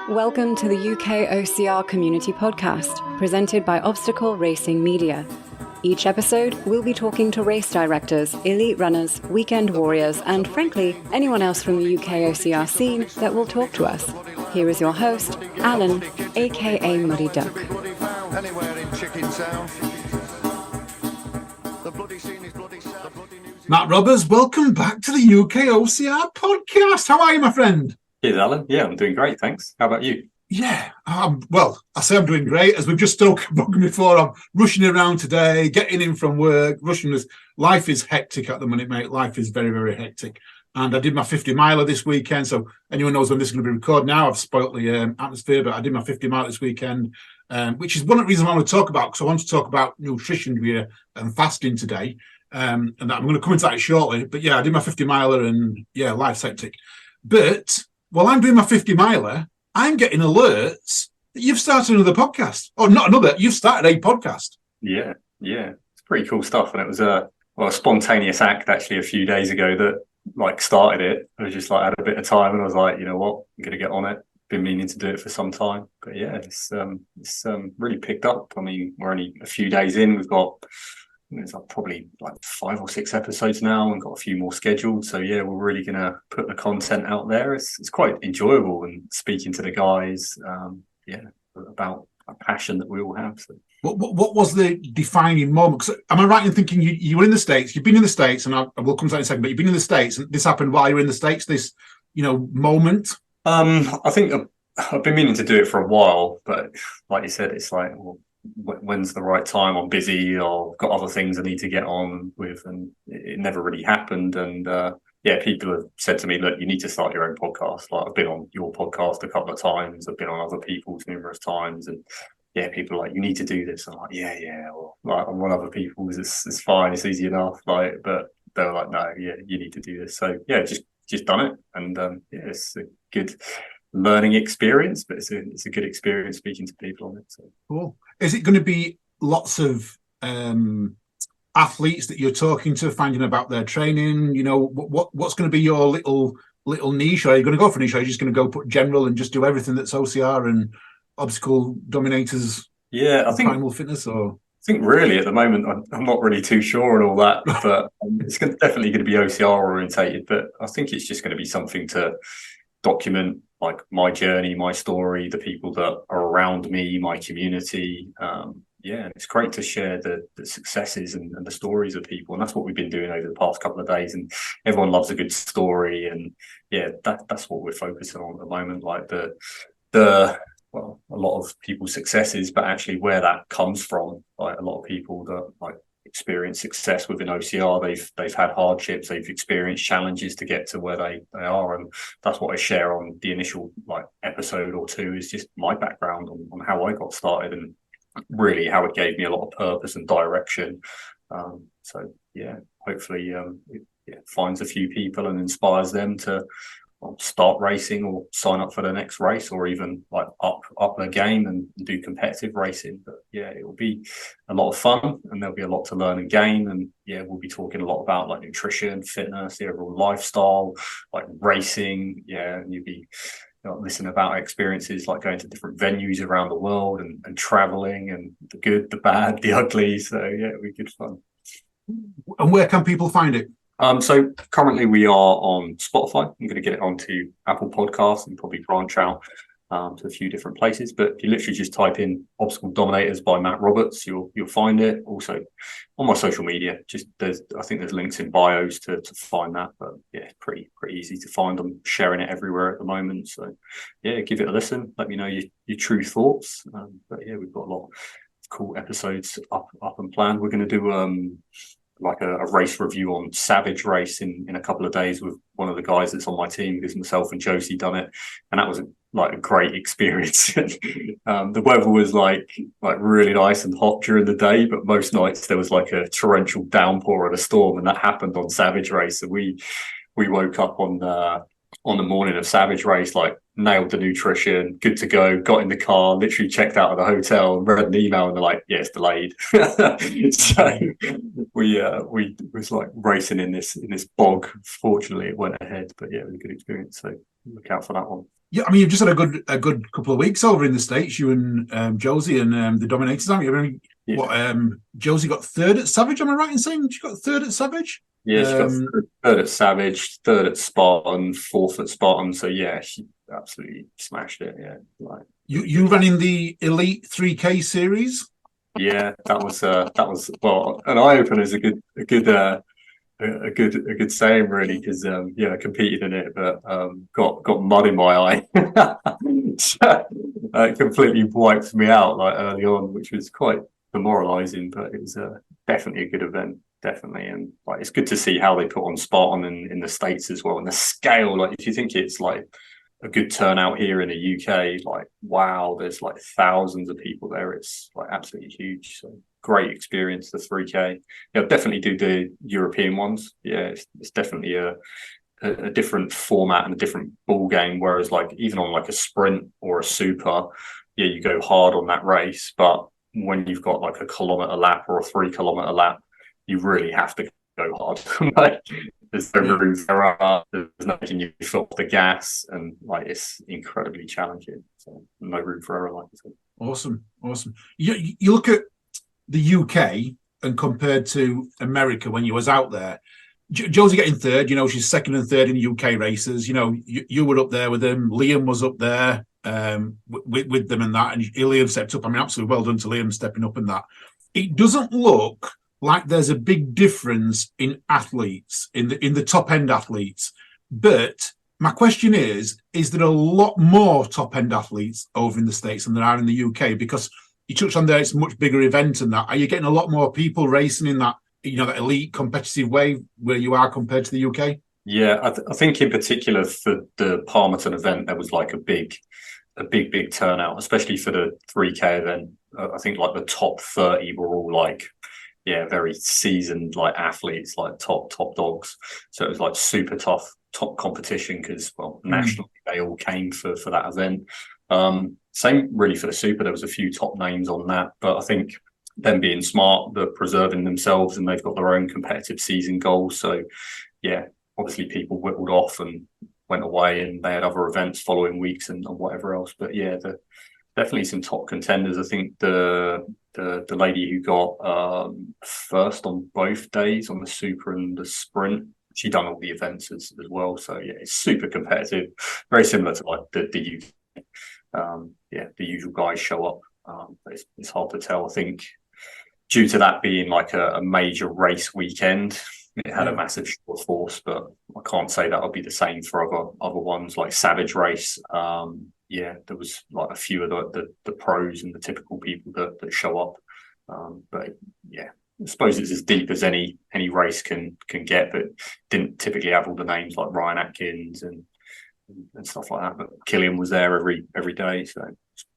Welcome to the UKOCR Community Podcast, presented by Obstacle Racing Media. Each episode, we'll be talking to race directors, elite runners, weekend warriors, and frankly, anyone else from the UKOCR scene that will talk to us. Here is your host, Alan, aka Muddy Duck. Matt Roberts, welcome back to the UKOCR podcast. How are you, my friend? Cheers, Alan. Yeah, I'm doing great, thanks. How about you? Yeah, well, I say I'm doing great. As we've just spoken before, I'm rushing around today, getting in from work, rushing. Life is hectic at the minute, mate. Life is very, very hectic. And I did my 50 miler this weekend. So anyone knows when this is going to be recorded now. I've spoilt the atmosphere, but I did my 50 mile this weekend, which is one of the reasons I want to talk about, because I want to talk about nutrition here and fasting today. And I'm going to come into that shortly. But yeah, I did my 50 miler and yeah, life's hectic. But while I'm doing my 50 miler, I'm getting alerts that you've started another podcast. Or not another, you've started a podcast. Yeah. It's pretty cool stuff. And it was a spontaneous act actually a few days ago that started it. I was just had a bit of time and I was like, you know what, I'm going to get on it. Been meaning to do it for some time. But yeah, it's really picked up. I mean, we're only a few days in. We've got there's probably 5 or 6 episodes now and got a few more scheduled. So yeah, we're really going to put the content out there. It's quite enjoyable and speaking to the guys, about a passion that we all have. So. What was the defining moment? 'Cause am I right in thinking you were in the States? You've been in the States, and I will come to that in a second, but you've been in the States, and this happened while you were in the States, this, moment? I think I've been meaning to do it for a while, but like you said, it's when's the right time? I'm busy or I've got other things I need to get on with, and it never really happened. And people have said to me, look, you need to start your own podcast. I've been on your podcast a couple of times, I've been on other people's numerous times, and yeah, people are like, you need to do this. I'm like, yeah, or I'm on other people's, it's fine, it's easy enough, but they're like, no, yeah, you need to do this. So yeah, just done it, and it's a good learning experience, but it's a good experience speaking to people on it. So cool. Is it going to be lots of athletes that you're talking to, finding about their training? What's going to be your little niche? Or are you going to go for a niche? Or are you just going to go put general and just do everything that's OCR and obstacle dominators? Yeah, I think primal fitness. Or I think really at the moment I'm not really too sure and all that, but it's definitely going to be OCR orientated. But I think it's just going to be something to document my journey, my story, the people that are around me, my community. It's great to share the successes and the stories of people, and that's what we've been doing over the past couple of days. And everyone loves a good story, and yeah, that's what we're focusing on at the moment. A lot of people's successes, but actually where that comes from. A lot of people that experience success within OCR, they've had hardships, they've experienced challenges to get to where they are, and that's what I share on the initial episode or two, is just my background on how I got started and really how it gave me a lot of purpose and direction. Hopefully it finds a few people and inspires them to start racing or sign up for the next race, or even up their game and do competitive racing. But yeah, it will be a lot of fun, and there'll be a lot to learn and gain. And yeah, we'll be talking a lot about nutrition, fitness, the overall lifestyle, racing. Yeah, and you'll be listening about experiences like going to different venues around the world and traveling, and the good, the bad, the ugly. So yeah, it'll be good fun. And where can people find it? So currently we are on Spotify. I'm going to get it onto Apple Podcasts and probably branch out to a few different places. But if you literally just type in Obstacle Dominators by Matt Roberts, you'll find it. Also on my social media, I think there's links in bios to find that. But yeah, it's pretty easy to find. I'm sharing it everywhere at the moment. So yeah, give it a listen. Let me know your true thoughts. But yeah, we've got a lot of cool episodes up and planned. We're going to do a race review on Savage Race in a couple of days with one of the guys that's on my team, because myself and Josie done it, and that was a great experience. The weather was really nice and hot during the day, but most nights there was a torrential downpour and a storm, and that happened on Savage Race. So we woke up on on the morning of Savage race, like nailed the nutrition, good to go, got in the car, literally checked out of the hotel and read an email and they're like, yeah, it's delayed. So we was like racing in this bog. Fortunately it went ahead, but yeah, it was a good experience. So look out for that one. Yeah, I mean, you've just had a good couple of weeks over in the States, you and Josie and the Dominators, haven't you? I mean, Yeah. Josie got third at Savage, am I right in saying she got third at Savage? Yeah, she got third at Savage, third at Spartan, fourth at Spartan. So yeah, she absolutely smashed it. Yeah, like you ran in the Elite 3K series. yeah, that was well, an eye opener is a good saying really, because I competed in it, but got mud in my eye. So, it completely wiped me out like early on, which was quite demoralizing, but it was definitely a good event. Definitely, and like it's good to see how they put on Spartan in the States as well, and the scale. Like if you think it's like a good turnout here in the UK, like wow, there's like thousands of people there. It's like absolutely huge. So great experience, the 3K. Yeah, definitely do the European ones. Yeah, it's definitely a different format and a different ball game. Whereas like even on like a sprint or a super, yeah, you go hard on that race, but when you've got like a kilometer lap or a 3 kilometer lap, you really have to go hard. Like, there's no room for error. There's nothing you fill the gas, and like it's incredibly challenging. So no room for error, like I said. Awesome. You look at the UK and compared to America when you was out there. Josie getting third. You know, she's second and third in UK races. You know, you were up there with them. Liam was up there with them and that, and Liam stepped up. I mean, absolutely well done to Liam stepping up and that. It doesn't look like there's a big difference in athletes, in the top end athletes. But my question is there a lot more top end athletes over in the States than there are in the UK? Because you touched on there, it's a much bigger event than that. Are you getting a lot more people racing in that, you know, that elite competitive way where you are compared to the UK? Yeah, I think in particular for the Palmerton event, there was like a big turnout, especially for the 3K event. I think like the top 30 were all like, yeah, very seasoned like athletes, like top dogs. So it was like super top competition because, well, nationally they all came for that event. Same really for the super. There was a few top names on that, but I think them being smart, they're preserving themselves and they've got their own competitive season goals. So yeah, obviously people whittled off and went away and they had other events following weeks and whatever else. But yeah, definitely some top contenders. I think the lady who got first on both days on the super and the sprint, she done all the events as well. So yeah, it's super competitive, very similar to like the UK. The usual guys show up. But it's hard to tell. I think due to that being like a major race weekend, it had a massive short force. But I can't say that'll be the same for other ones like Savage Race. There was like a few of the pros and the typical people that show up. But yeah, I suppose it's as deep as any race can get, but didn't typically have all the names like Ryan Atkins and stuff like that. But Killian was there every day, so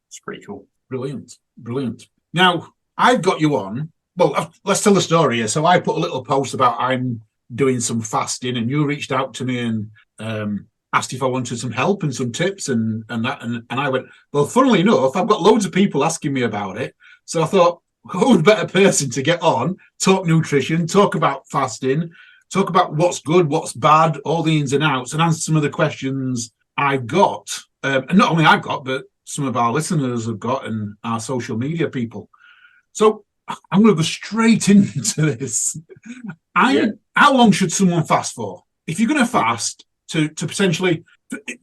it's pretty cool. Brilliant. Now, I've got you on. Well, let's tell the story here. So I put a little post about I'm doing some fasting, and you reached out to me and asked if I wanted some help and some tips and that. And I went, well, funnily enough, I've got loads of people asking me about it. So I thought, who's a better person to get on, talk nutrition, talk about fasting, talk about what's good, what's bad, all the ins and outs, and answer some of the questions I've got. And not only I've got, but some of our listeners have got and our social media people. So I'm going to go straight into this. How long should someone fast for? If you're going to fast to potentially,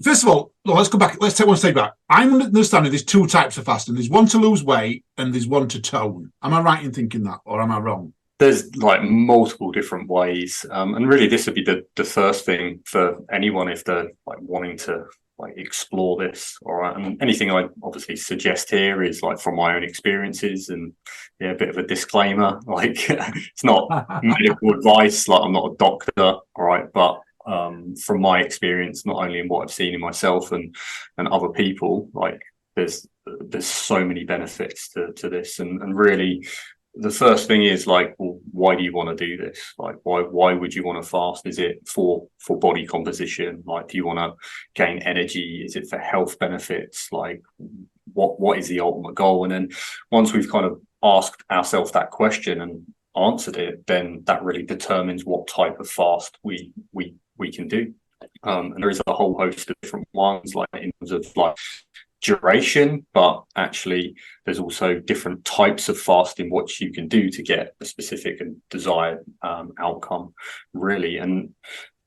first of all, let's go back. Let's take one step back. I'm understanding there's two types of fasting. There's one to lose weight and there's one to tone. Am I right in thinking that, or am I wrong? There's like multiple different ways. And really this would be the first thing for anyone if they're like wanting to like explore this. All right. And anything I obviously suggest here is like from my own experiences and a bit of a disclaimer. Like it's not medical advice. Like I'm not a doctor. All right. But from my experience, not only in what I've seen in myself and other people, like there's so many benefits to this and really the first thing is like, well, why do you want to do this? Like, why would you want to fast? Is it for body composition? Like, do you want to gain energy? Is it for health benefits? Like, what is the ultimate goal? And then once we've kind of asked ourselves that question and answered it, then that really determines what type of fast we can do. And there is a whole host of different ones, like in terms of like duration, but actually there's also different types of fasting what you can do to get a specific and desired outcome, really. And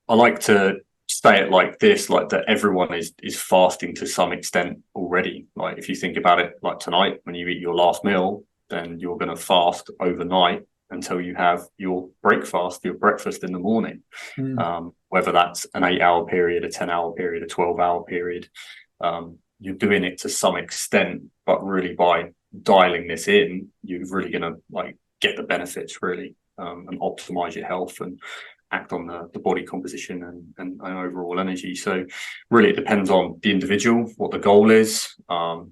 I like to say it like this, like that everyone is fasting to some extent already. Like if you think about it, like tonight when you eat your last meal, then you're going to fast overnight until you have your breakfast, your breakfast in the morning. Whether that's an 8-hour period, a 10-hour period, a 12-hour period, you're doing it to some extent, but really by dialing this in, you're really going to like get the benefits really, and optimize your health and act on the body composition and overall energy. So really it depends on the individual, what the goal is,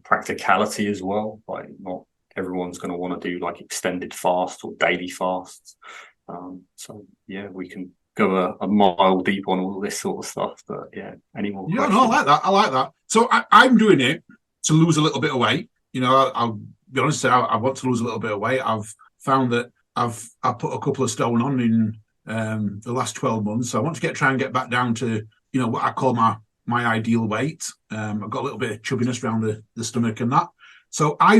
practicality as well. Like not everyone's going to want to do like extended fasts or daily fasts. So yeah, we can go a mile deep on all this sort of stuff, but yeah, any more questions? No, I like that. So I'm doing it to lose a little bit of weight. You know, I'll be honest, I want to lose a little bit of weight. I've found that I've put a couple of stone on in the last 12 months. So I want to try and get back down to, you know, what I call my ideal weight. I've got a little bit of chubbiness around the stomach and that. So I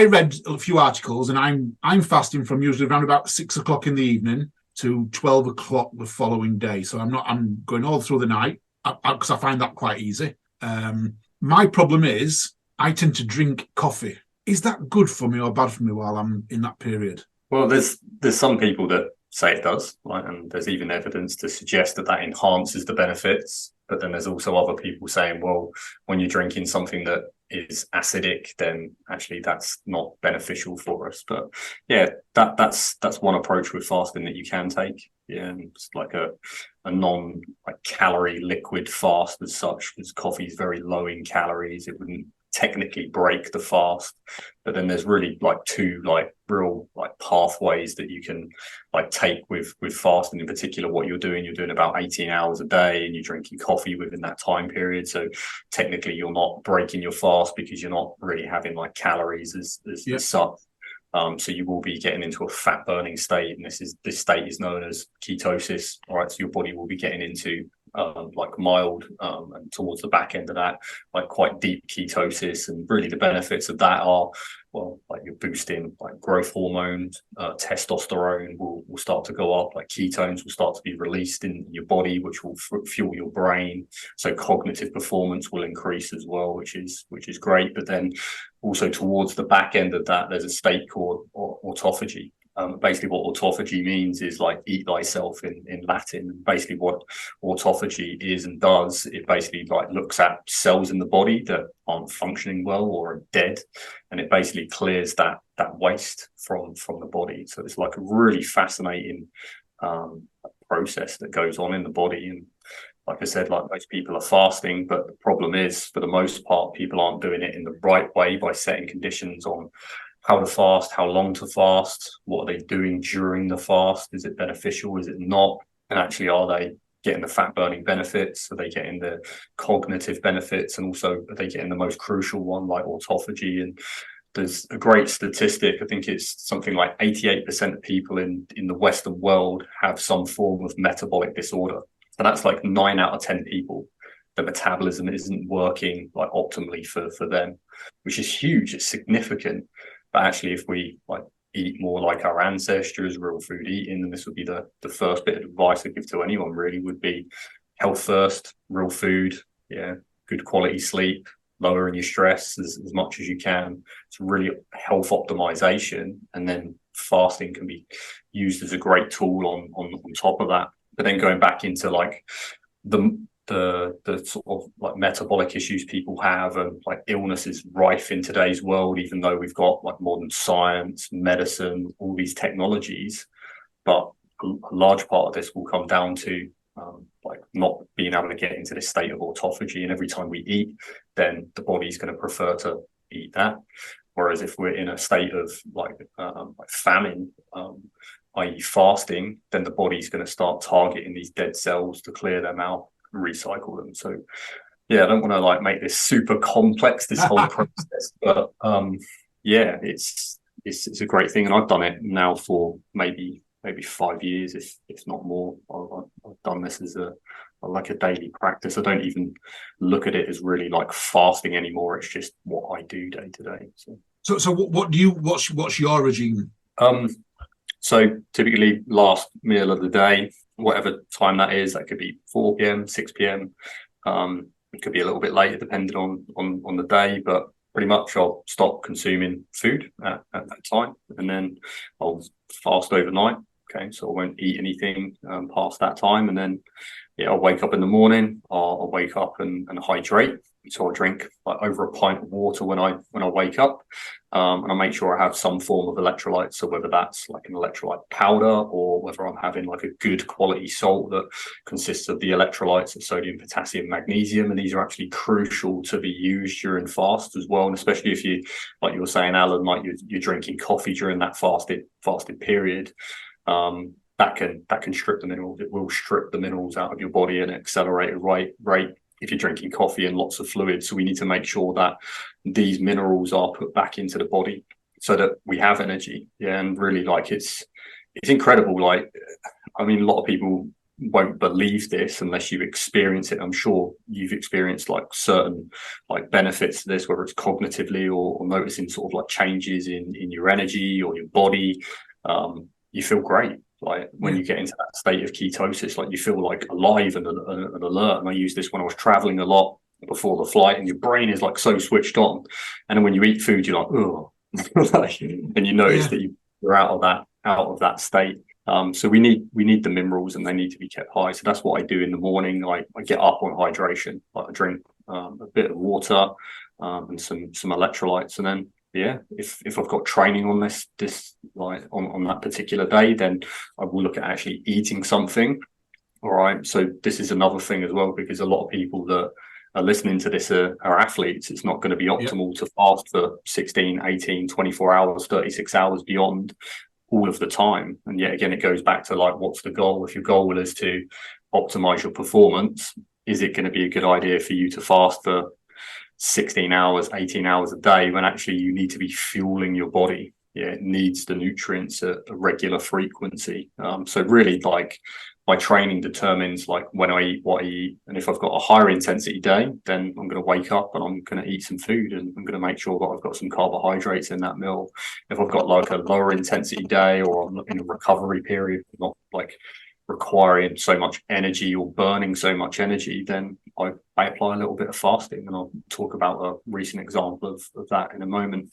read a few articles, and I'm fasting from usually around about 6 o'clock in the evening to 12 o'clock the following day. So I'm going all through the night because I find that quite easy. My problem is I tend to drink coffee. Is that good for me or bad for me while I'm in that period? Well, there's some people that say it does, right? And there's even evidence to suggest that enhances the benefits. But then there's also other people saying, well, when you're drinking something that is acidic, then actually that's not beneficial for us. But yeah, that's one approach with fasting that you can take. Yeah, and it's like a non like calorie liquid fast as such, because coffee is very low in calories. It wouldn't technically break the fast, but then there's really like two like real like pathways that you can like take with fasting. In particular, what you're doing about 18 hours a day and you're drinking coffee within that time period, so technically you're not breaking your fast because you're not really having like calories as such. So you will be getting into a fat burning state, and this state is known as ketosis. All right, so your body will be getting into like mild and towards the back end of that, like quite deep ketosis. And really the benefits of that are, well, like you're boosting like growth hormones, testosterone will start to go up, like ketones will start to be released in your body, which will fuel your brain. So cognitive performance will increase as well, which is great. But then also towards the back end of that, there's a state called autophagy. Basically what autophagy means is like eat thyself in Latin. And basically what autophagy is and does, it basically like looks at cells in the body that aren't functioning well or are dead, and it basically clears that waste from the body. So it's like a really fascinating process that goes on in the body. And like I said, like most people are fasting, but the problem is, for the most part, people aren't doing it in the right way by setting conditions on how to fast, how long to fast, what are they doing during the fast? Is it beneficial? Is it not? And actually, are they getting the fat burning benefits? Are they getting the cognitive benefits? And also, are they getting the most crucial one, like autophagy? And there's a great statistic. I think it's something like 88% of people in the Western world have some form of metabolic disorder. So that's like 9 out of 10 people. The metabolism isn't working like optimally for them, which is huge. It's significant. But actually, if we like eat more like our ancestors, real food eating, and this would be the first bit of advice I give to anyone really, would be health first, real food, yeah, good quality sleep, lowering your stress as much as you can. It's really health optimization, and then fasting can be used as a great tool on top of that. But then going back into like the sort of like metabolic issues people have, and like illness is rife in today's world, even though we've got like modern science, medicine, all these technologies. But a large part of this will come down to like not being able to get into this state of autophagy. And every time we eat, then the body's going to prefer to eat that. Whereas if we're in a state of like famine, i.e. fasting, then the body's going to start targeting these dead cells to clear them out and recycle them. So yeah, I don't want to like make this super complex, this whole process, but yeah, it's a great thing, and I've done it now for maybe 5 years, if not more. I've done this as a daily practice. I don't even look at it as really like fasting anymore. It's just what I do day to day. So what's your regime? So typically last meal of the day, whatever time that is, that could be 4 p.m, 6 p.m. It could be a little bit later depending on the day, but pretty much I'll stop consuming food at that time, and then I'll fast overnight. Okay, so I won't eat anything past that time, and then I'll wake up in the morning. I'll wake up and hydrate. So I drink like over a pint of water when I wake up, and I make sure I have some form of electrolyte. So whether that's like an electrolyte powder, or whether I'm having like a good quality salt that consists of the electrolytes of sodium, potassium, magnesium, and these are actually crucial to be used during fast as well. And especially if you, like you were saying, Alan, like you're drinking coffee during that fasted period. That can strip the minerals. It will strip the minerals out of your body at an accelerated rate if you're drinking coffee and lots of fluid. So we need to make sure that these minerals are put back into the body so that we have energy. Yeah, and really, like it's incredible. Like, I mean, a lot of people won't believe this unless you experience it. I'm sure you've experienced like certain like benefits to this, whether it's cognitively or noticing sort of like changes in your energy or your body. You feel great. Like when you get into that state of ketosis, like you feel like alive and alert. And I used this when I was traveling a lot before the flight, and your brain is like so switched on. And then when you eat food, you're like, oh, and you notice that you're out of that state. So we need the minerals, and they need to be kept high. So that's what I do in the morning. Like I get up on hydration. Like I drink a bit of water and some electrolytes, and then if I've got training on this like on that particular day, then I will look at actually eating something. All right. So this is another thing as well, because a lot of people that are listening to this are athletes. It's not going to be optimal to fast for 16, 18, 24 hours, 36 hours beyond all of the time. And yet again, it goes back to like, what's the goal? If your goal is to optimize your performance, is it going to be a good idea for you to fast for 16 hours, 18 hours a day, when actually you need to be fueling your body? It needs the nutrients at a regular frequency. So really, like, my training determines like when I eat, what I eat. And if I've got a higher intensity day, then I'm going to wake up and I'm going to eat some food, and I'm going to make sure that I've got some carbohydrates in that meal. If I've got like a lower intensity day, or I'm in a recovery period, not like requiring so much energy or burning so much energy, then I apply a little bit of fasting, and I'll talk about a recent example of that in a moment.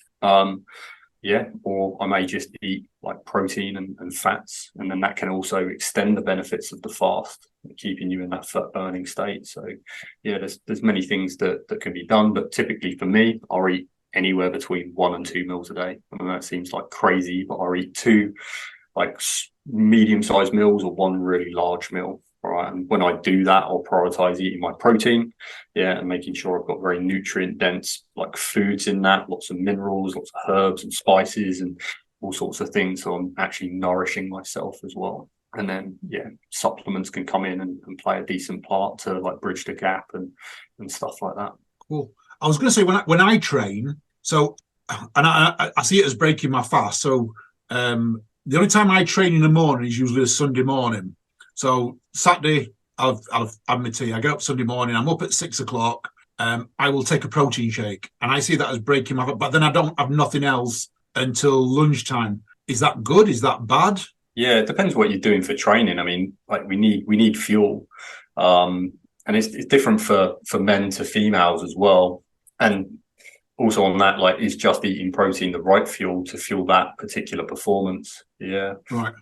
Or I may just eat like protein and fats, and then that can also extend the benefits of the fast, keeping you in that fat burning state. So there's many things that can be done, but typically for me, I'll eat anywhere between 1 and 2 meals a day. I know that seems like crazy, but I'll eat 2 like medium-sized meals or 1 really large meal. All right. And when I do that, I'll prioritize eating my protein, and making sure I've got very nutrient dense like foods in that, lots of minerals, lots of herbs and spices and all sorts of things. So I'm actually nourishing myself as well. And then supplements can come in and play a decent part to like bridge the gap and stuff like that. Cool. I was going to say when I train, so and I see it as breaking my fast. So the only time I train in the morning is usually a Sunday morning. So Saturday, I'll have my tea. I get up Sunday morning. I'm up at 6 o'clock. I will take a protein shake, and I see that as breaking my fast. But then I don't have nothing else until lunchtime. Is that good? Is that bad? Yeah, it depends what you're doing for training. I mean, like we need fuel, and it's different for men to females as well. And also on that, like, is just eating protein the right fuel to fuel that particular performance? Yeah, right.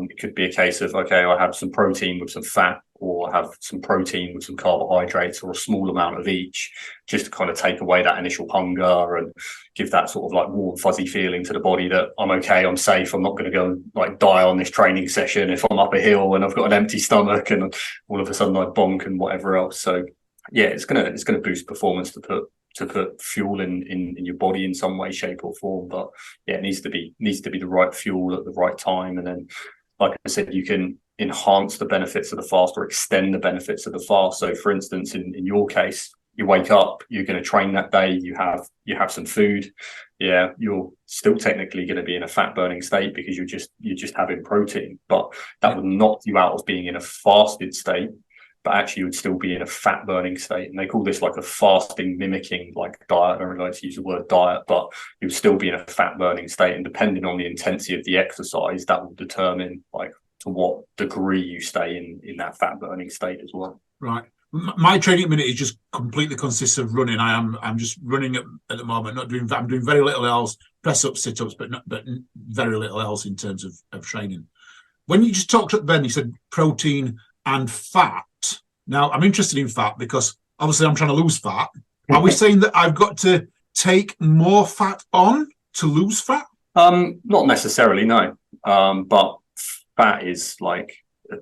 It could be a case of, okay, I have some protein with some fat, or I have some protein with some carbohydrates, or a small amount of each, just to kind of take away that initial hunger and give that sort of like warm, fuzzy feeling to the body that I'm okay, I'm safe, I'm not going to go and like die on this training session if I'm up a hill and I've got an empty stomach and all of a sudden I bonk and whatever else. So yeah, it's gonna boost performance to put put fuel in your body in some way, shape or form. But yeah, it needs to be the right fuel at the right time. And then, like I said, you can enhance the benefits of the fast or extend the benefits of the fast. So for instance, in your case, you wake up, you're going to train that day, you have some food. Yeah, you're still technically going to be in a fat burning state because you're just having protein, but that would knock you out of being in a fasted state, but actually you would still be in a fat burning state. And they call this like a fasting mimicking like diet. I don't really like to use the word diet, but you would still be in a fat burning state. And depending on the intensity of the exercise, that will determine like to what degree you stay in that fat burning state as well. Right. My training at the minute is just completely consists of running. I'm just running at the moment, I'm doing very little else, press ups, sit ups, but very little else in terms of training. When you just talked at Ben, you said protein and fat. Now I'm interested in fat because obviously I'm trying to lose fat. Are we saying that I've got to take more fat on to lose fat? Not necessarily, no. But fat is like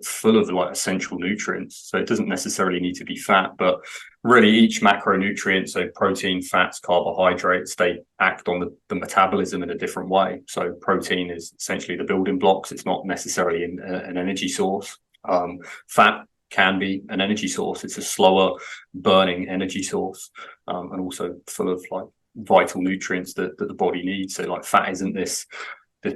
full of like essential nutrients, so it doesn't necessarily need to be fat, but really each macronutrient, so protein, fats, carbohydrates, they act on the metabolism in a different way. So protein is essentially the building blocks. It's not necessarily an energy source. Fat can be an energy source. It's a slower burning energy source, and also full of like vital nutrients that the body needs. So like fat isn't this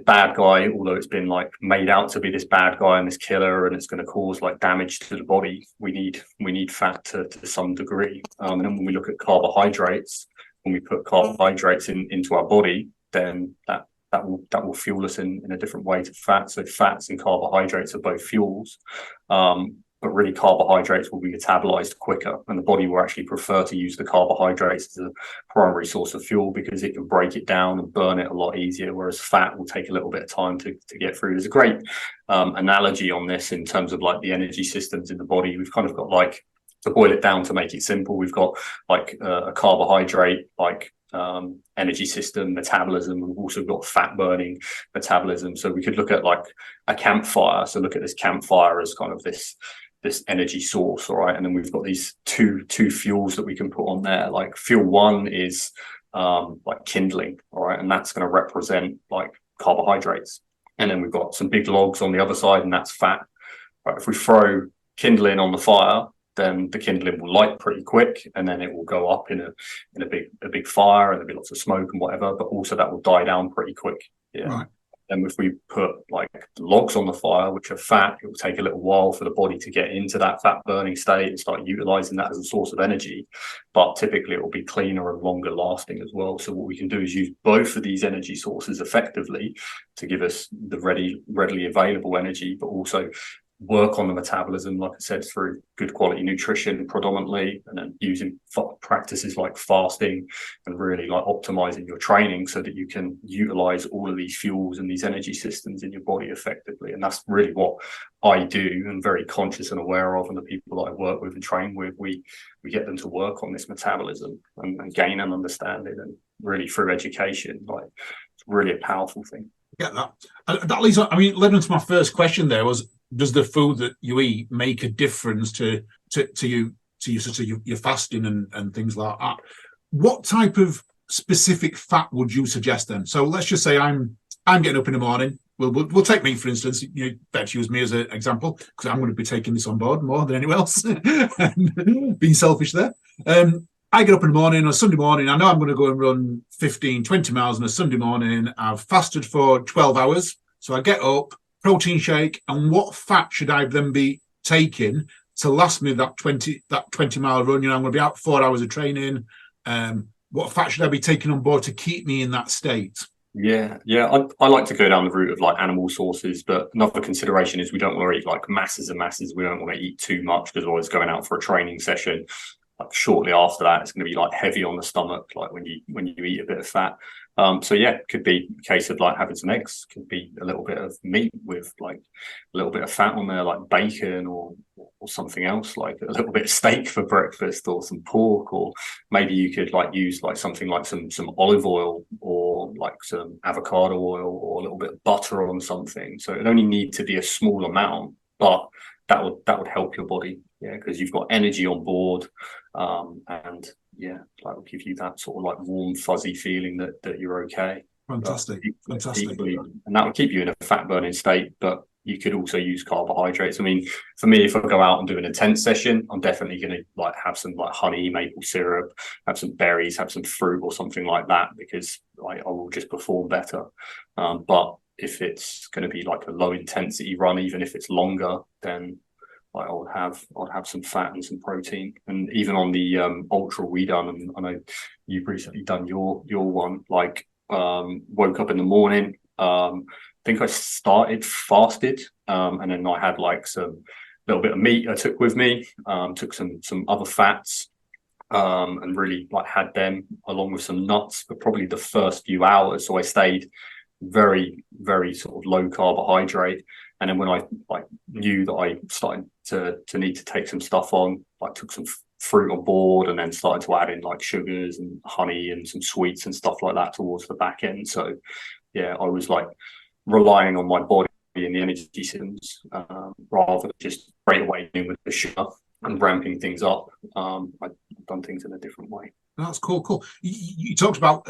bad guy, although it's been like made out to be this bad guy and this killer, and it's going to cause like damage to the body. We need fat to some degree. And then when we look at carbohydrates, when we put carbohydrates into our body, then that will fuel us in a different way to fat. So fats and carbohydrates are both fuels. But really carbohydrates will be metabolized quicker, and the body will actually prefer to use the carbohydrates as a primary source of fuel because it can break it down and burn it a lot easier, whereas fat will take a little bit of time to get through. There's a great analogy on this in terms of like the energy systems in the body. We've kind of got like, to boil it down to make it simple, we've got like a carbohydrate like energy system, metabolism. We've also got fat burning metabolism. So we could look at like a campfire. So look at this campfire as kind of this energy source, all right? And then we've got these two fuels that we can put on there. Like fuel one is like kindling, all right? And that's going to represent like carbohydrates. And then we've got some big logs on the other side, and that's fat. Right? If we throw kindling on the fire, then the kindling will light pretty quick, and then it will go up in a big fire, and there'll be lots of smoke and whatever, but also that will die down pretty quick. Yeah. Right. And if we put like logs on the fire, which are fat, it will take a little while for the body to get into that fat burning state and start utilizing that as a source of energy. But typically it will be cleaner and longer lasting as well. So what we can do is use both of these energy sources effectively to give us the readily available energy, but also work on the metabolism, like I said, through good quality nutrition predominantly, and then using practices like fasting and really like optimizing your training so that you can utilize all of these fuels and these energy systems in your body effectively. And that's really what I do and very conscious and aware of, and the people that I work with and train with, we get them to work on this metabolism and gain an understanding, and really through education, like it's really a powerful thing. Yeah, that leads on. I mean, led on to my first question there was, does the food that you eat make a difference to your fasting and things like that? What type of specific fat would you suggest then? So let's just say I'm getting up in the morning. We'll take me for instance. You better use me as an example because I'm going to be taking this on board more than anyone else. And being selfish there. I get up in the morning on a Sunday morning. I know I'm going to go and run 15, 20 miles on a Sunday morning. I've fasted for 12 hours. So I get up, protein shake, and what fat should I then be taking to last me that 20-mile run? You know, I'm going to be out 4 hours of training. What fat should I be taking on board to keep me in that state? Yeah. I like to go down the route of like animal sources, but another consideration is we don't want to eat like masses and masses. We don't want to eat too much because always going out for a training session, like shortly after that, it's going to be like heavy on the stomach, like when you eat a bit of fat. So yeah, it could be a case of like having some eggs, could be a little bit of meat with like a little bit of fat on there, like bacon or something else, like a little bit of steak for breakfast or some pork, or maybe you could like use like something like some olive oil or like some avocado oil or a little bit of butter on something. So it only need to be a small amount, but that would help your body. Yeah, because you've got energy on board, and yeah, like will give you that sort of like warm, fuzzy feeling that you're okay. Fantastic. Equally, and that will keep you in a fat burning state, but you could also use carbohydrates. I mean, for me, if I go out and do an intense session, I'm definitely going to like have some like honey, maple syrup, have some berries, have some fruit or something like that, because like I will just perform better. But if it's going to be like a low intensity run, even if it's longer, then like I'd have some fat and some protein. And even on the ultra we done, and I know you've recently done your one, like woke up in the morning, I think I started fasted, and then I had like some little bit of meat I took with me, took some other fats, and really like had them along with some nuts for probably the first few hours. So I stayed very, very sort of low carbohydrate. And then when I like knew that I started to need to take some stuff on, I took some fruit on board and then started to add in like sugars and honey and some sweets and stuff like that towards the back end. So yeah, I was like relying on my body and the energy systems, rather than just straight away in with the sugar and ramping things up. I've done things in a different way. That's cool. You talked about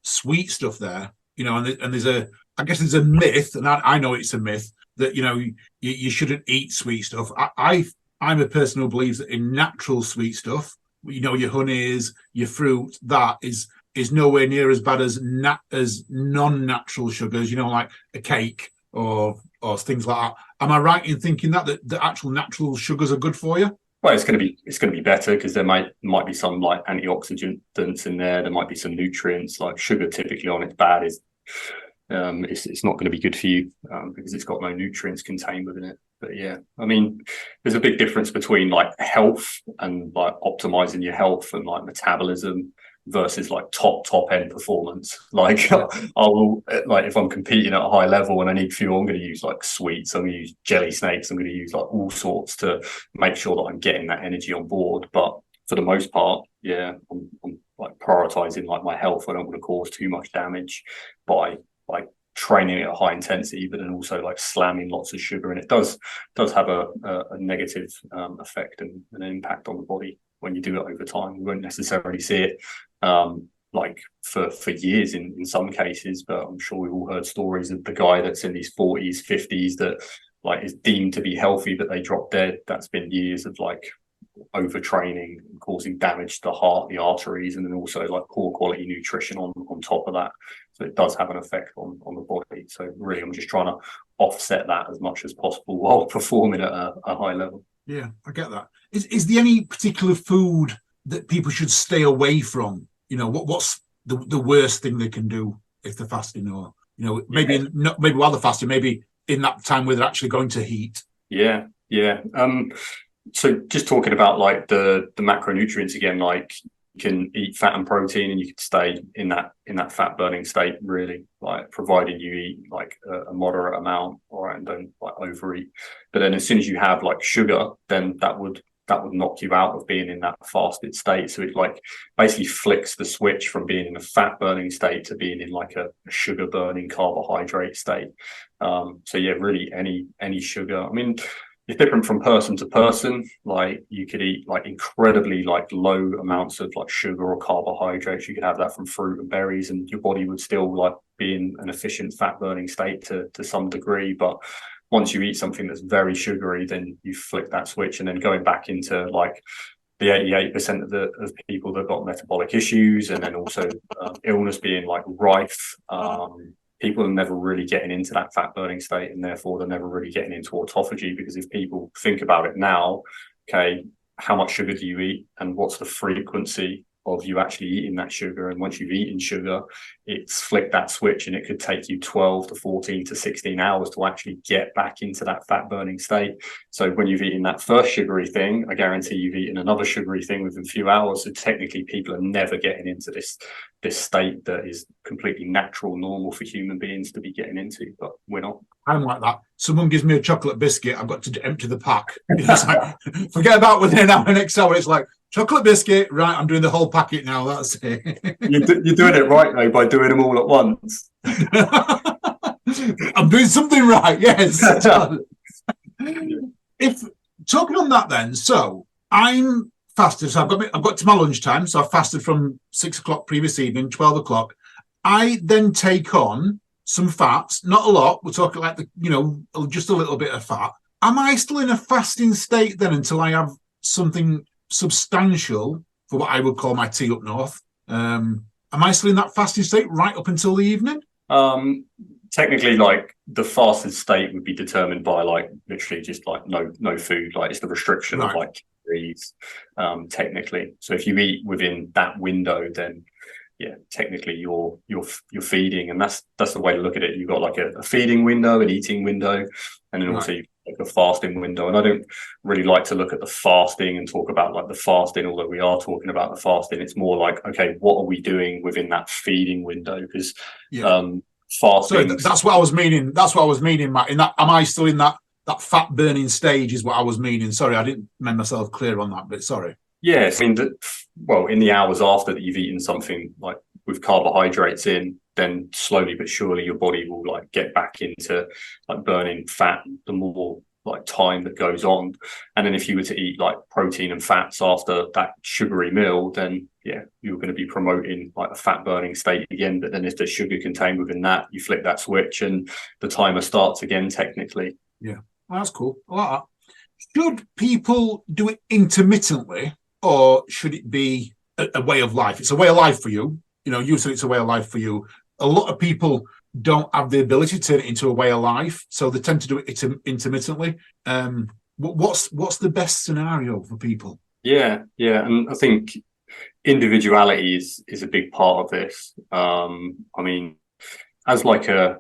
sweet stuff there, you know, and there's I guess there's a myth, and I know it's a myth, that, you know, you shouldn't eat sweet stuff. I'm a person who believes that in natural sweet stuff, you know, your honeys, your fruit, that is nowhere near as bad as non-natural sugars, you know, like a cake or things like that. Am I right in thinking that the actual natural sugars are good for you? Well, it's going to be better because there might be some like antioxidants in there. There might be some nutrients. Like sugar, typically on its bad is it's not going to be good for you, because it's got no nutrients contained within it. But yeah, I mean, there's a big difference between like health and like optimizing your health and like metabolism versus like top end performance. Like I will, like if I'm competing at a high level and I need fuel, I'm going to use like sweets, I'm going to use jelly snakes, I'm going to use like all sorts to make sure that I'm getting that energy on board. But for the most part, yeah, I'm like prioritizing like my health. I don't want to cause too much damage by like training at a high intensity, but then also like slamming lots of sugar, and it does have a negative effect and an impact on the body when you do it over time. You won't necessarily see it like for years in some cases, but I'm sure we've all heard stories of the guy that's in his 40s, 50s that like is deemed to be healthy, but they drop dead. That's been years of like overtraining, causing damage to the heart, the arteries, and then also like poor quality nutrition on top of that. So it does have an effect on the body. So really, I'm just trying to offset that as much as possible while performing at a high level. Yeah, I get that. Is there any particular food that people should stay away from? You know, what's the worst thing they can do if they're fasting, or, you know, maybe maybe while they're fasting, maybe in that time where they're actually going to heat? Yeah. So just talking about like the macronutrients again, like you can eat fat and protein and you can stay in that fat burning state, really, like provided you eat like a moderate amount, all right, and don't like overeat. But then as soon as you have like sugar, then that would knock you out of being in that fasted state. So it like basically flicks the switch from being in a fat burning state to being in like a sugar burning carbohydrate state. So yeah, really any sugar. I mean, it's different from person to person. Like you could eat like incredibly like low amounts of like sugar or carbohydrates. You could have that from fruit and berries, and your body would still like be in an efficient fat burning state to some degree. But once you eat something that's very sugary, then you flick that switch, and then going back into like the 88% of people that got metabolic issues, and then also illness being like rife. People are never really getting into that fat burning state, and therefore they're never really getting into autophagy, because if people think about it now, okay, how much sugar do you eat and what's the frequency of you actually eating that sugar? And once you've eaten sugar, it's flicked that switch, and it could take you 12 to 14 to 16 hours to actually get back into that fat burning state. So when you've eaten that first sugary thing, I guarantee you've eaten another sugary thing within a few hours. So technically people are never getting into this state that is completely natural, normal for human beings to be getting into, but we're not. I'm like that. Someone gives me a chocolate biscuit, I've got to empty the pack. It's like, forget about within an hour, next hour. It's like, chocolate biscuit, right, I'm doing the whole packet now, that's it. You're doing it right, though, by doing them all at once. I'm doing something right, yes. If talking on that then, so I'm fasted. So I've got to my lunchtime. So I fasted from 6 o'clock previous evening, 12 o'clock. I then take on some fats, not a lot. We're talking like just a little bit of fat. Am I still in a fasting state then until I have something substantial for what I would call my tea up north? Am I still in that fasting state right up until the evening? Technically, like the fasted state would be determined by like literally just like no food. Like it's the restriction of like calories, technically. So if you eat within that window, then yeah, technically you're feeding, and that's the way to look at it. You've got like a feeding window, an eating window, and then also like a fasting window. And I don't really like to look at the fasting and talk about like the fasting, although we are talking about the fasting. It's more like, okay, what are we doing within that feeding window? Because fasting. So that's what I was meaning. That's what I was meaning, Matt. In that, am I still in that fat burning stage? Is what I was meaning. Sorry, I didn't make myself clear on that bit. Sorry. Yes, I mean, in the hours after that you've eaten something like with carbohydrates in, then slowly but surely your body will like get back into like burning fat the more like time that goes on. And then if you were to eat like protein and fats after that sugary meal, then yeah, you're going to be promoting like a fat burning state again. But then if there's sugar contained within that, you flick that switch and the timer starts again technically. Yeah, well, that's cool. I like that. Should people do it intermittently, or should it be a way of life? It's a way of life for you. You said it's a way of life for you. A lot of people don't have the ability to turn it into a way of life, so they tend to do it intermittently. What's the best scenario for people? Yeah, and I think individuality is a big part of this. I mean, as like a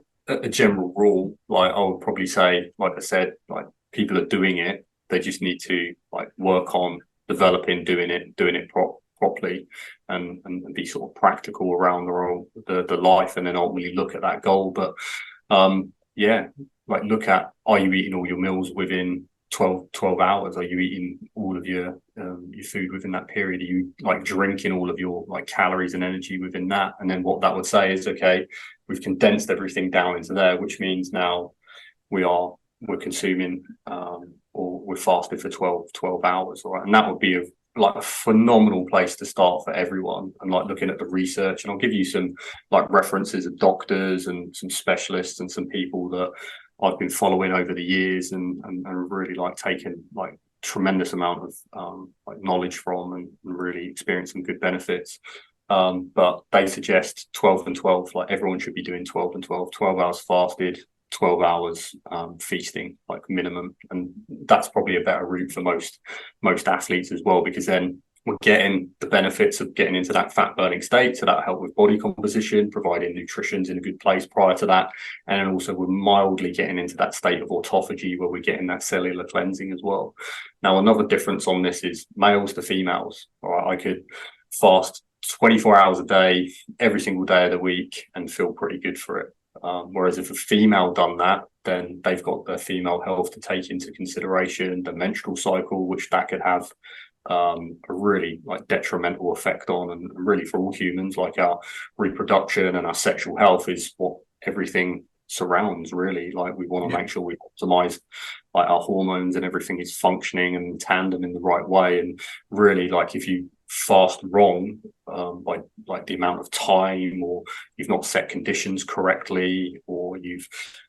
general rule, like I would probably say, like I said, like people are doing it, they just need to like work on developing, doing it properly, and be sort of practical around the life, and then ultimately look at that goal. But like look at, are you eating all your meals within 12 hours? Are you eating all of your food within that period? Are you like drinking all of your like calories and energy within that? And then what that would say is, okay, we've condensed everything down into there, which means now we're consuming or we're fasted for 12 hours, right? And that would be a phenomenal place to start for everyone, and like looking at the research. And I'll give you some like references of doctors and some specialists and some people that I've been following over the years and really like taken like tremendous amount of like knowledge from, and really experienced some good benefits. But they suggest 12 and 12, like everyone should be doing 12 and 12 hours fasted, 12 hours feasting, like minimum. And that's probably a better route for most athletes as well, because then we're getting the benefits of getting into that fat burning state. So that'll help with body composition, providing nutrition's in a good place prior to that. And then also we're mildly getting into that state of autophagy where we're getting that cellular cleansing as well. Now, another difference on this is males to females. All right, I could fast 24 hours a day, every single day of the week, and feel pretty good for it. Whereas if a female done that, then they've got their female health to take into consideration, the menstrual cycle, which that could have a really like detrimental effect on, and really for all humans, like our reproduction and our sexual health is what everything surrounds, really. Like we want to make sure we optimize like our hormones and everything is functioning and tandem in the right way. And really, like if you fast wrong by like the amount of time, or you've not set conditions correctly, or you've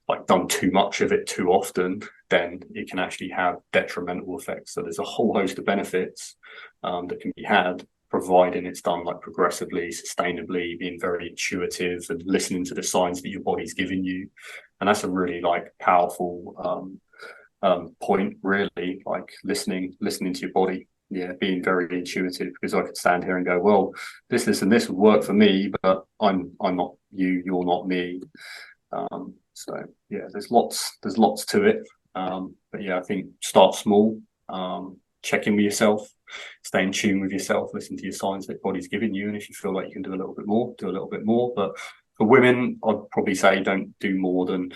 like done too much of it too often, then it can actually have detrimental effects. So there's a whole host of benefits that can be had, providing it's done like progressively, sustainably, being very intuitive and listening to the signs that your body's giving you. And that's a really like powerful point, really, like listening to your body. Yeah, being very intuitive, because I could stand here and go, well, this and this would work for me, but I'm not you, you're not me. So yeah, there's lots to it. But yeah, I think start small, check in with yourself, stay in tune with yourself, listen to your signs that body's giving you, and if you feel like you can do a little bit more, do a little bit more. But for women, I'd probably say don't do more than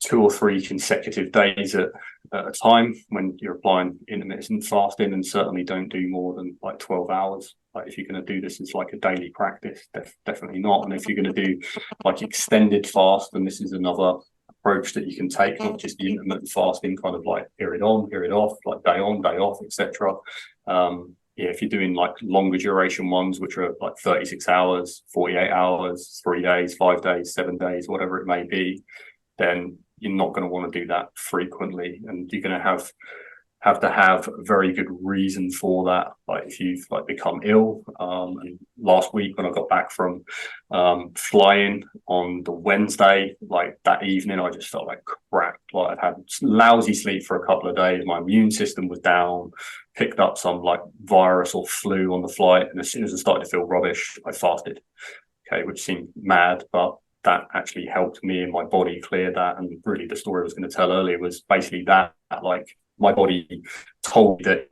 2 or 3 consecutive days at a time when you're applying intermittent fasting, and certainly don't do more than like 12 hours. Like if you're going to do this, it's like a daily practice, definitely not. And if you're going to do like extended fast, then this is another approach that you can take, not just the intermittent fasting kind of like period on, period off, like day on, day off, etc. Yeah, if you're doing like longer duration ones, which are like 36 hours, 48 hours, 3 days, 5 days, 7 days, whatever it may be, then you're not going to want to do that frequently, and you're going to have to have a very good reason for that. Like if you've like become ill, and last week when I got back from flying on the Wednesday, like that evening, I just felt like crap. Like I'd had lousy sleep for a couple of days. My immune system was down, picked up some like virus or flu on the flight. And as soon as I started to feel rubbish, I fasted. Okay, which seemed mad, but that actually helped me and my body clear that. And really the story I was going to tell earlier was basically that like my body told me that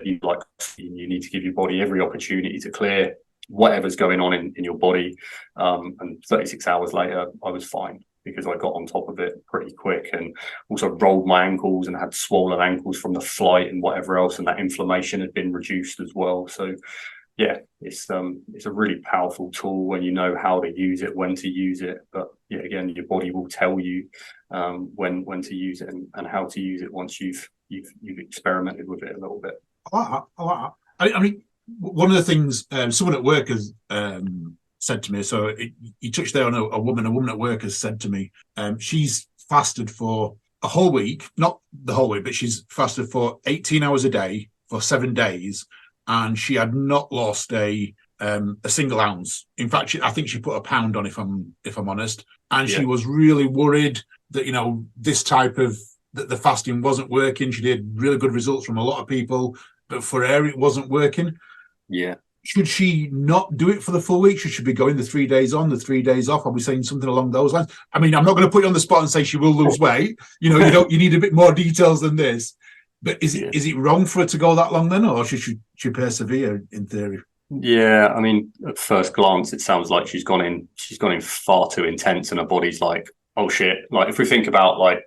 you need to give your body every opportunity to clear whatever's going on in your body. And 36 hours later, I was fine because I got on top of it pretty quick, and also rolled my ankles and had swollen ankles from the flight and whatever else. And that inflammation had been reduced as well. So yeah, it's a really powerful tool when you know how to use it, when to use it. But yeah, again, your body will tell you when to use it and how to use it once you've experimented with it a little bit. I like that. I mean, one of the things someone at work has said to me, so you touched there on a woman at work has said to me, she's fasted for a whole week, not the whole week, but she's fasted for 18 hours a day for 7 days, and she had not lost a single ounce. In fact, I think she put a pound on, if I'm honest, and she was really worried that this type of that the fasting wasn't working. She did really good results from a lot of people, but for her it wasn't working. Yeah. Should she not do it for the full week? Should she be going the 3 days on, the 3 days off? Are we saying something along those lines? I mean, I'm not going to put you on the spot and say she will lose weight. You need a bit more details than this. But is it wrong for her to go that long then, or should she persevere in theory? Yeah, I mean, at first glance, it sounds like she's gone in far too intense, and her body's like, oh shit. Like if we think about like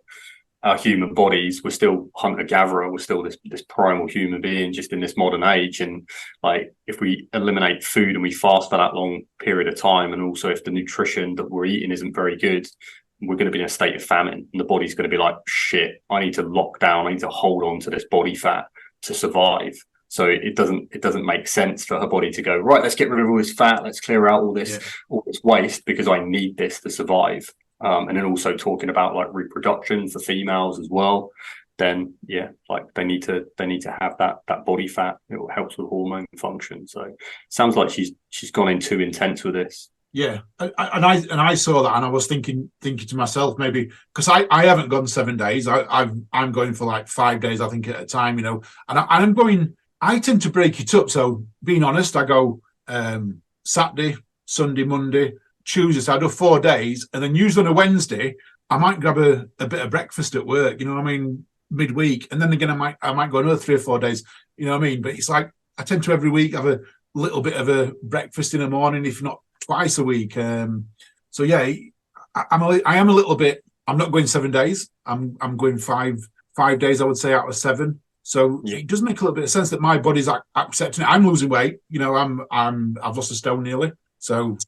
our human bodies, we're still hunter-gatherer, we're still this primal human being just in this modern age. And like if we eliminate food and we fast for that long period of time, and also if the nutrition that we're eating isn't very good, we're going to be in a state of famine, and the body's going to be like, shit, I need to lock down, I need to hold on to this body fat to survive. So it doesn't make sense for her body to go, right, let's get rid of all this fat, let's clear out all this waste because I need this to survive. And then also talking about like reproduction for females as well, then like they need to have that body fat. It helps with hormone function. So it sounds like she's gone in too intense with this. Yeah, and I saw that, and I was thinking to myself, maybe because I haven't gone 7 days. I'm going for like 5 days, I think, at a time. And I'm going. I tend to break it up. So being honest, I go Saturday, Sunday, Monday, Tuesday. So I do 4 days, and then usually on a Wednesday I might grab a bit of breakfast at work. Midweek, and then again I might go another 3 or 4 days. But it's like I tend to every week have a little bit of a breakfast in the morning, if not twice a week. So yeah, I am a little bit. I'm not going 7 days. I'm going five days, I would say, out of 7. So it does make a little bit of sense that my body's accepting it. I'm losing weight. I've lost a stone nearly. So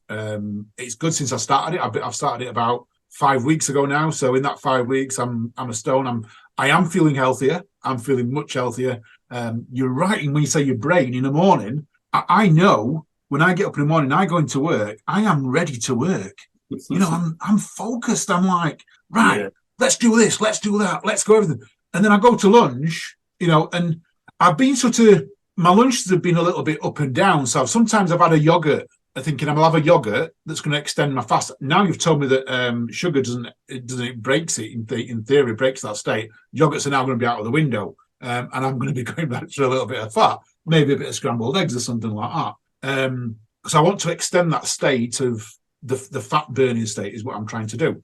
it's good since I started it. I've started it about 5 weeks ago now. So in that 5 weeks, I'm a stone. I am feeling healthier. I'm feeling much healthier. You're right when you say your brain in the morning. I know when I get up in the morning, I go into work. I am ready to work. I'm focused. I'm like, right, let's do this, let's do that, let's go everything. And then I go to lunch. And I've been my lunches have been a little bit up and down. So sometimes I've had a yogurt, thinking I'll have a yogurt that's going to extend my fast. Now you've told me that sugar it breaks it, in theory, breaks that state. Yogurts are now going to be out of the window. And I'm going to be going back to a little bit of fat, maybe a bit of scrambled eggs or something like that. Because I want to extend that state of the fat burning state is what I'm trying to do.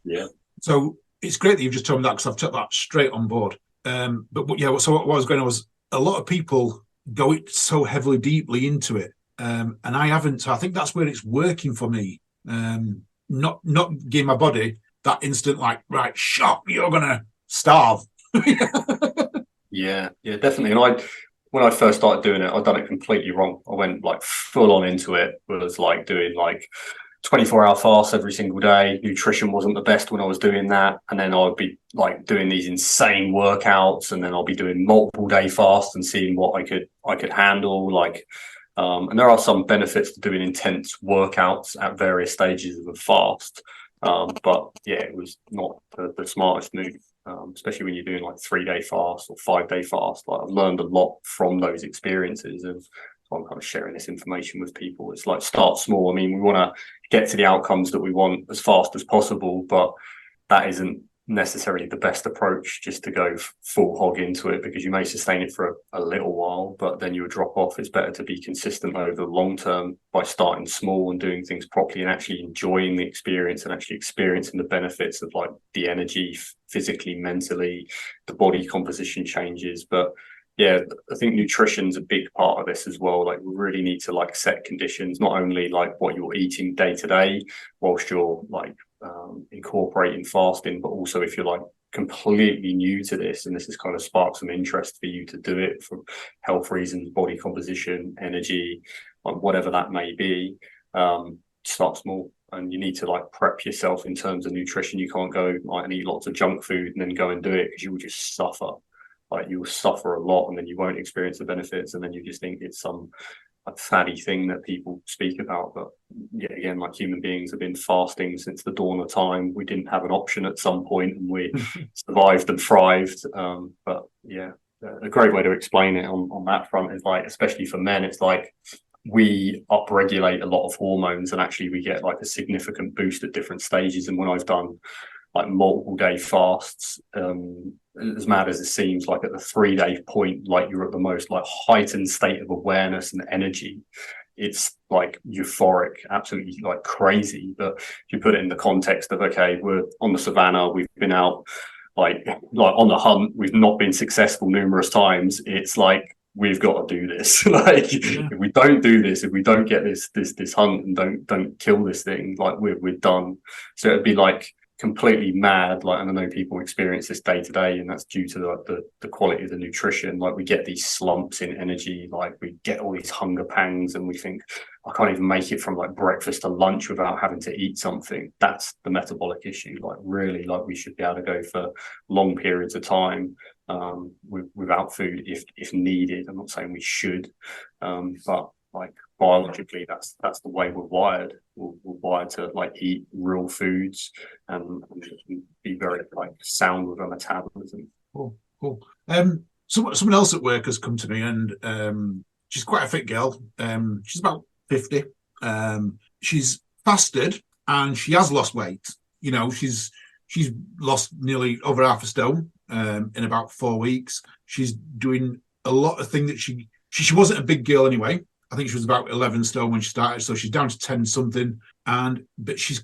Yeah. So it's great that you've just told me that, because I've took that straight on board. But yeah, so what I was going on was a lot of people go so heavily deeply into it, and I haven't. So I think that's where it's working for me. Not giving my body that instant like, right, shock, you're gonna starve. Yeah, definitely. And when I first started doing it, I'd done it completely wrong. I went like full on into it. Was like doing like 24-hour fast every single day. Nutrition wasn't the best when I was doing that. And then I'd be like doing these insane workouts, and then I'll be doing multiple day fasts and seeing what I could handle. And there are some benefits to doing intense workouts at various stages of a fast. But yeah, it was not the smartest move, especially when you're doing like 3-day fast or 5-day fast. Like I've learned a lot from those experiences, and I'm kind of sharing this information with people. It's like, start small. I mean, we want to get to the outcomes that we want as fast as possible, but that isn't necessarily the best approach, just to go full hog into it, because you may sustain it for a little while, but then you would drop off. It's better to be consistent over the long term by starting small and doing things properly and actually enjoying the experience and actually experiencing the benefits of like the energy physically, mentally, the body composition changes. But yeah, I think nutrition's a big part of this as well. Like, we really need to like set conditions, not only like what you're eating day to day whilst you're like incorporating fasting, but also if you're like completely new to this and this has kind of sparked some interest for you to do it for health reasons, body composition, energy, like whatever that may be, start small. And you need to like prep yourself in terms of nutrition. You can't go like and eat lots of junk food and then go and do it, because you will just suffer. Like, you will suffer a lot, and then you won't experience the benefits, and then you just think it's some like faddy thing that people speak about. But yeah, again, like, human beings have been fasting since the dawn of time. We didn't have an option at some point, and we survived and thrived. But yeah, a great way to explain it on that front is like, especially for men, it's like we upregulate a lot of hormones, and actually we get like a significant boost at different stages. And when I've done like multiple day fasts, as mad as it seems, like at the 3-day point, like you're at the most like heightened state of awareness and energy. It's like euphoric, absolutely like crazy. But if you put it in the context of, okay, we're on the savannah, we've been out like on the hunt, we've not been successful numerous times. It's like, we've got to do this. Like, if we don't do this, if we don't get this hunt and don't kill this thing, like we're done. So it'd be like completely mad. Like, and I know people experience this day to day, and that's due to the quality of the nutrition. Like, we get these slumps in energy, like we get all these hunger pangs, and we think, I can't even make it from like breakfast to lunch without having to eat something. That's the metabolic issue. Like, really, like, we should be able to go for long periods of time without food if needed. I'm not saying we should, but like, biologically, that's the way we're wired. We're wired to like eat real foods and be very like sound with our metabolism. Cool. Someone else at work has come to me, and she's quite a fit girl. She's about 50. She's fasted and she has lost weight. You know, she's lost nearly over half a stone in about 4 weeks. She's doing a lot of things that she wasn't a big girl anyway. I think she was about 11 stone when she started, so she's down to 10 something. But she's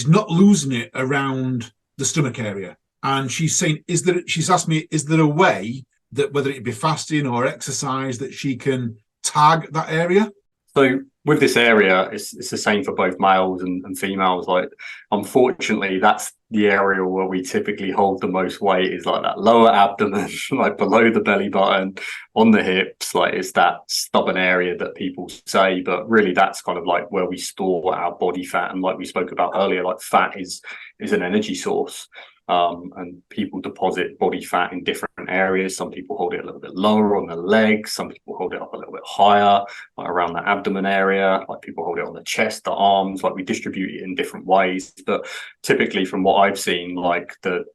not losing it around the stomach area. And she's saying, she's asked me, is there a way that, whether it be fasting or exercise, that she can tag that area? So with this area, it's the same for both males and females. Like, unfortunately, that's the area where we typically hold the most weight, is like that lower abdomen, like below the belly button, on the hips. Like, it's that stubborn area that people say, but really that's kind of like where we store our body fat. And like we spoke about earlier, like, fat is an energy source. And people deposit body fat in different areas. Some people hold it a little bit lower on the legs. Some people hold it up a little bit higher, like around the abdomen area. Like, people hold it on the chest, the arms. Like, we distribute it in different ways. But typically, from what I've seen, like the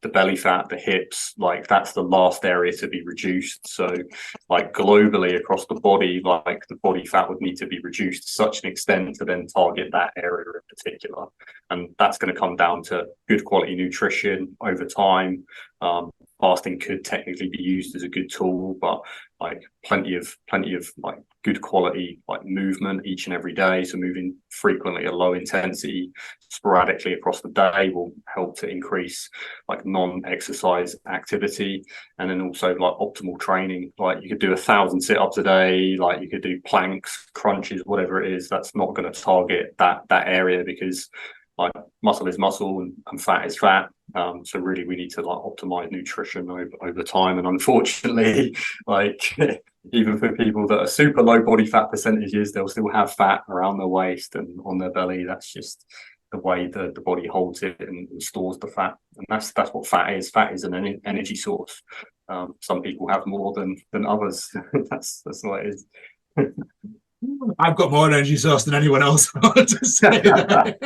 belly fat, the hips, like, that's the last area to be reduced. So like, globally across the body, like, the body fat would need to be reduced to such an extent to then target that area in particular. And that's going to come down to good quality nutrition over time. Fasting could technically be used as a good tool, but like plenty of like good quality like movement each and every day. So moving frequently at low intensity, sporadically across the day, will help to increase like non-exercise activity. And then also like optimal training. Like, you could do 1,000 sit-ups a day, like you could do planks, crunches, whatever it is. That's not going to target that area, because like, muscle is muscle and fat is fat. So really, we need to like optimize nutrition over time. And unfortunately, like, even for people that are super low body fat percentages, they'll still have fat around their waist and on their belly. That's just the way the body holds it and stores the fat. And that's what fat is. Fat is an energy source. Some people have more than others. That's the way it is. I've got more energy source than anyone else. I want to say that.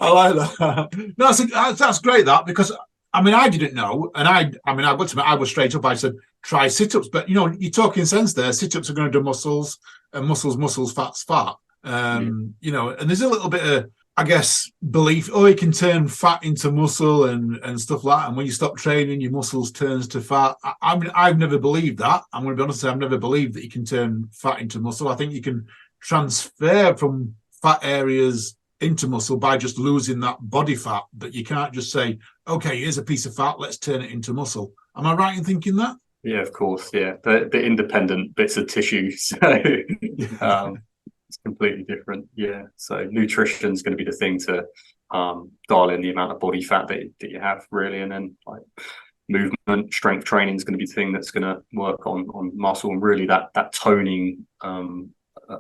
I like that. That's great. That, because I mean, I didn't know, and I got to I was straight up. I said try sit-ups, but you know, you're talking sense there. Sit-ups are going to do muscles, and muscles, fat's fat. You know, and there's a little bit of, I guess, belief. Oh, you can turn fat into muscle and stuff like that. And when you stop training, your muscles turns to fat. I mean, I've never believed that. I'm going to be honest. I've never believed that you can turn fat into muscle. I think you can transfer from fat areas into muscle by just losing that body fat, but you can't just say, okay, here's a piece of fat, let's turn it into muscle. Am I right in thinking that? Yeah, of course. Yeah, the independent bits of tissue. So it's completely different. Yeah. So nutrition is going to be the thing to dial in the amount of body fat that you have, really, and then like movement, strength training is going to be the thing that's going to work on muscle, and really that toning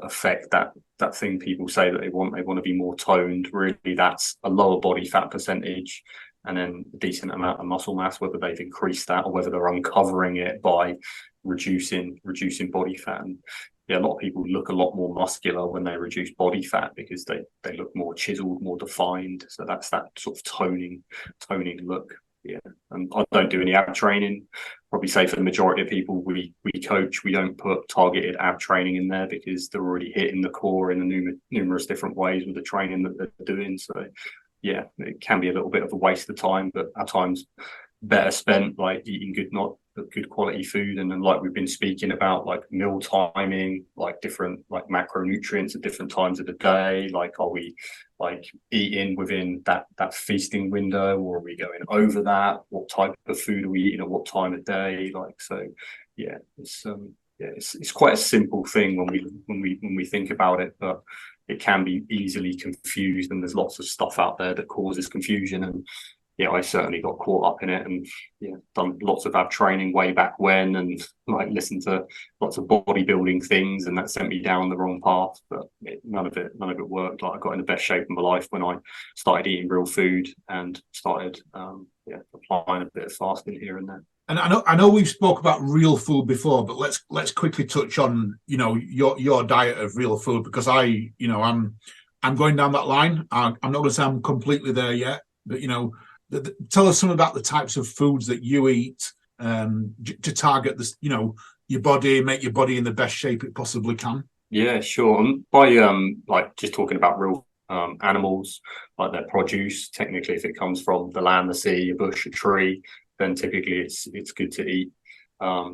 effect, that thing people say that they want to be more toned. Really, that's a lower body fat percentage and then a decent amount of muscle mass, whether they've increased that or whether they're uncovering it by reducing body fat. And yeah, a lot of people look a lot more muscular when they reduce body fat because they look more chiseled, more defined. So that's that sort of toning look. Yeah, and I don't do any ab training. Probably say for the majority of people we coach, we don't put targeted ab training in there because they're already hitting the core in the numerous different ways with the training that they're doing. So yeah, it can be a little bit of a waste of time, but at times better spent like eating good quality food. And then like we've been speaking about, like meal timing, like different like macronutrients at different times of the day. Like, are we like eating within that feasting window, or are we going over that? What type of food are we eating at what time of day? Like, so yeah, it's quite a simple thing when we think about it, but it can be easily confused, and there's lots of stuff out there that causes confusion. And yeah, I certainly got caught up in it, and yeah, done lots of ab training way back when, and like listened to lots of bodybuilding things, and that sent me down the wrong path. But none of it worked. Like, I got in the best shape of my life when I started eating real food and started applying a bit of fasting here and there. And I know we've spoke about real food before, but let's quickly touch on, you know, your diet of real food, because I'm going down that line. I'm not going to say I'm completely there yet, but you know. Tell us some about the types of foods that you eat to target this, you know, your body, make your body in the best shape it possibly can. Yeah, sure. By like just talking about real animals, like their produce, technically, if it comes from the land, the sea, a bush, a tree, then typically it's good to eat.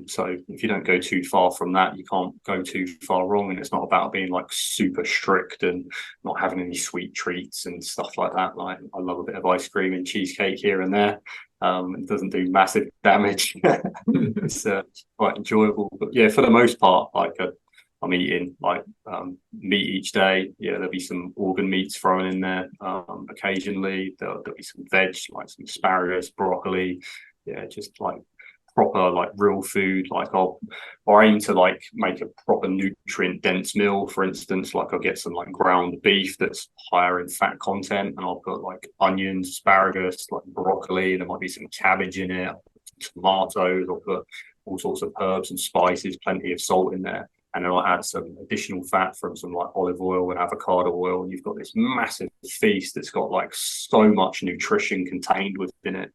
So if you don't go too far from that, you can't go too far wrong. And it's not about being like super strict and not having any sweet treats and stuff like that. Like, I love a bit of ice cream and cheesecake here and there. It doesn't do massive damage. It's quite enjoyable. But yeah, for the most part, like I'm eating like meat each day. Yeah, there'll be some organ meats thrown in there occasionally. There'll be some veg, like some asparagus, broccoli. Yeah, just like proper like real food. Like I'll aim to like make a proper nutrient dense meal. For instance, like I'll get some like ground beef that's higher in fat content, and I'll put like onions, asparagus, like broccoli. There might be some cabbage in it, tomatoes. I'll put all sorts of herbs and spices, plenty of salt in there, and then I'll add some additional fat from some like olive oil and avocado oil, and you've got this massive feast that's got like so much nutrition contained within it.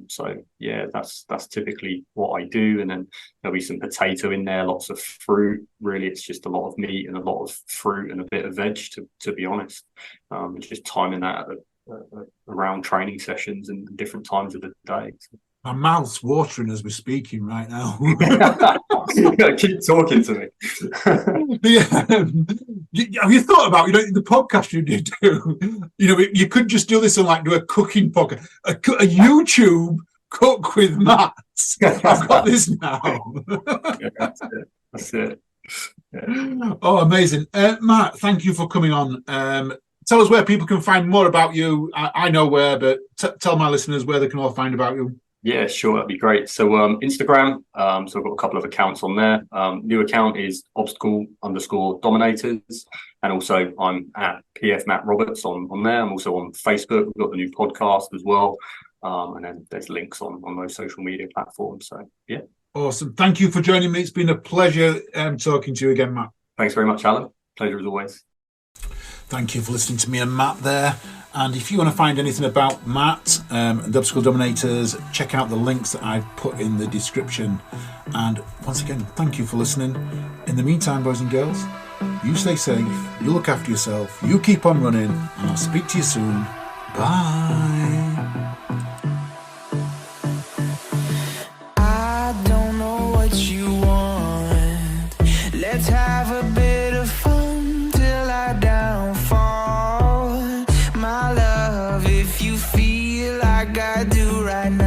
So yeah, that's typically what I do. And then there'll be some potato in there, lots of fruit. Really, it's just a lot of meat and a lot of fruit and a bit of veg, to be honest. Just timing that around training sessions and different times of the day. My mouth's watering as we're speaking right now. Keep talking to me. Have you thought about, you know, the podcast you do? You know, you could just do this and like do a cooking podcast, a YouTube cook with Matt. I've got this now. Yeah, that's it. Yeah. Oh, amazing. Matt, thank you for coming on. Tell us where people can find more about you. I know where, but tell my listeners where they can all find about you. Yeah, sure, that'd be great. So Instagram, so I've got a couple of accounts on there. New account is obstacle_dominators. And also I'm at PF Matt Roberts on there. I'm also on Facebook. We've got the new podcast as well. And then there's links on those social media platforms. So yeah. Awesome. Thank you for joining me. It's been a pleasure talking to you again, Matt. Thanks very much, Alan. Pleasure as always. Thank you for listening to me and Matt there. And if you want to find anything about Matt and the Obstacle Dominators, check out the links that I've put in the description. And once again, thank you for listening. In the meantime, boys and girls, you stay safe, you look after yourself, you keep on running, and I'll speak to you soon. Bye. I don't know what you want. Let's have a bit of fun till I downfall. My love, if you feel like I do right now.